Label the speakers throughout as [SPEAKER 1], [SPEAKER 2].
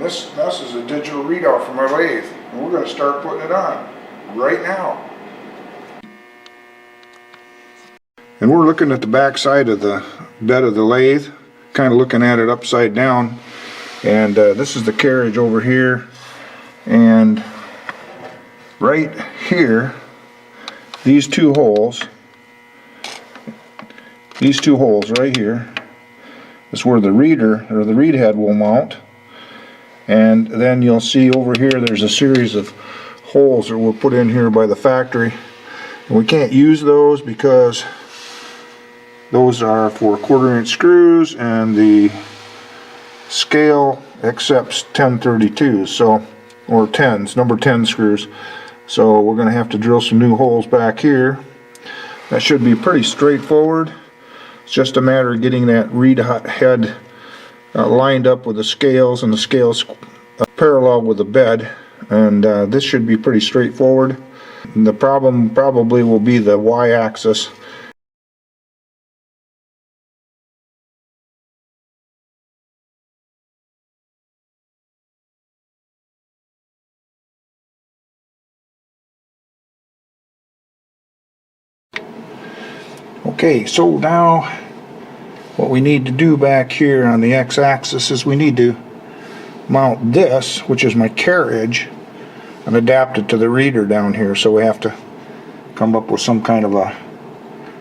[SPEAKER 1] This is a digital readout from our lathe, and we're going to start putting it on right now. And we're looking at the back side of the bed of the lathe, kind of looking at it upside down. And this is the carriage over here, and right here, these two holes right here is where the reader or the read head will mount. And then you'll see over here there's a series of holes that were put in here by the factory, and we can't use those because those are for 1/4 inch screws, and the scale accepts 1032s, so, or 10s, number 10 screws. So we're going to have to drill some new holes back here. That should be pretty straightforward. It's just a matter of getting that read head lined up with the scales, and the scales parallel with the bed, and this should be pretty straightforward. And the problem probably will be the y-axis. Okay, so now what we need to do back here on the x-axis is we need to mount this, which is my carriage, and adapt it to the reader down here. So we have to come up with some kind of a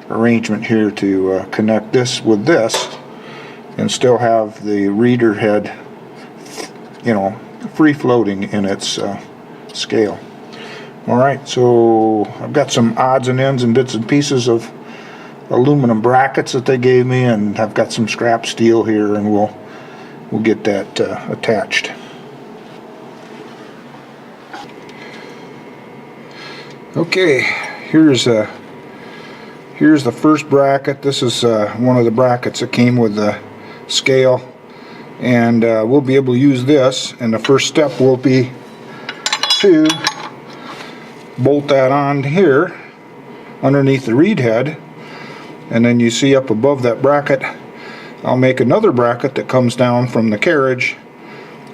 [SPEAKER 1] arrangement here to connect this with this and still have the reader head, you know, free floating in its scale. Alright, so I've got some odds and ends and bits and pieces of aluminum brackets that they gave me, and I've got some scrap steel here, and we'll get that attached. Okay, here's the first bracket. This is one of the brackets that came with the scale, and we'll be able to use this, and the first step will be to bolt that on here underneath the read head. And then you see up above that bracket, I'll make another bracket that comes down from the carriage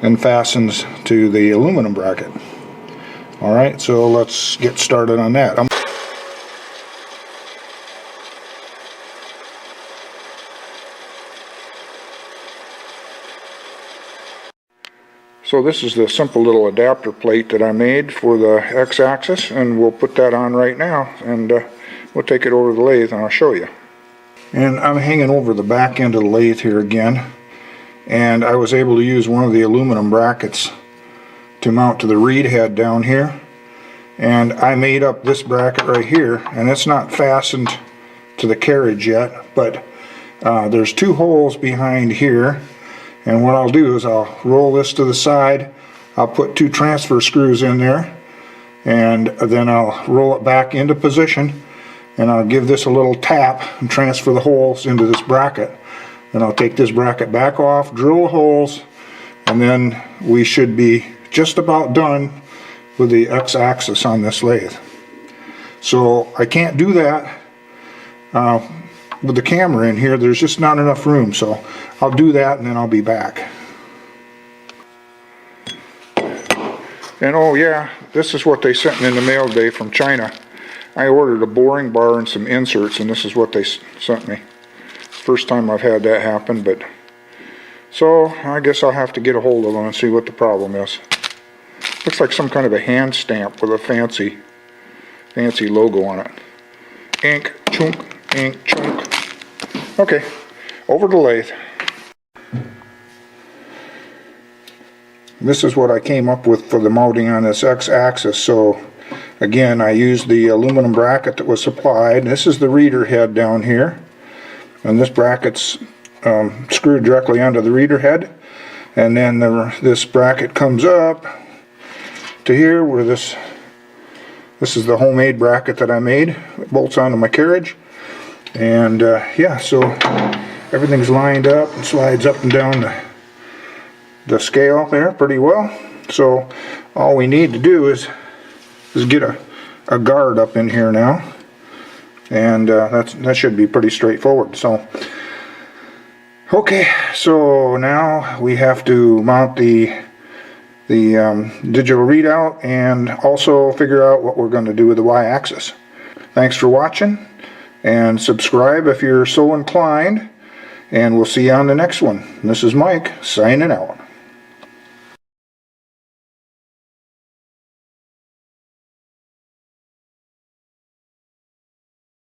[SPEAKER 1] and fastens to the aluminum bracket. Alright, so let's get started on that. So this is the simple little adapter plate that I made for the x-axis, and we'll put that on right now, and we'll take it over to the lathe and I'll show you. And I'm hanging over the back end of the lathe here again, and I was able to use one of the aluminum brackets to mount to the read head down here, and I made up this bracket right here, and it's not fastened to the carriage yet, but there's two holes behind here, and what I'll do is I'll roll this to the side, I'll put two transfer screws in there, and then I'll roll it back into position, and I'll give this a little tap and transfer the holes into this bracket. Then I'll take this bracket back off, drill the holes, and then we should be just about done with the x-axis on this lathe. So I can't do that with the camera in here. There's just not enough room, so I'll do that and then I'll be back. And oh yeah, this is what they sent me in the mail today from China. I ordered a boring bar and some inserts, and this is what they sent me. First time I've had that happen, but so I guess I'll have to get a hold of them and see what the problem is. Looks like some kind of a hand stamp with a fancy logo on it. Ink, chunk, ink, chunk. Okay, over to the lathe. This is what I came up with for the mounting on this x-axis. So again, I used the aluminum bracket that was supplied. This is the reader head down here, and this bracket's screwed directly onto the reader head, and then this bracket comes up to here where this is the homemade bracket that I made. It bolts onto my carriage, and yeah, so everything's lined up and slides up and down the scale there pretty well. So all we need to do is get a guard up in here now, and that should be pretty straightforward. So okay, so now we have to mount the digital readout and also figure out what we're going to do with the y-axis. Thanks for watching, and subscribe if you're so inclined, and we'll see you on the next one. This is Mike, signing out.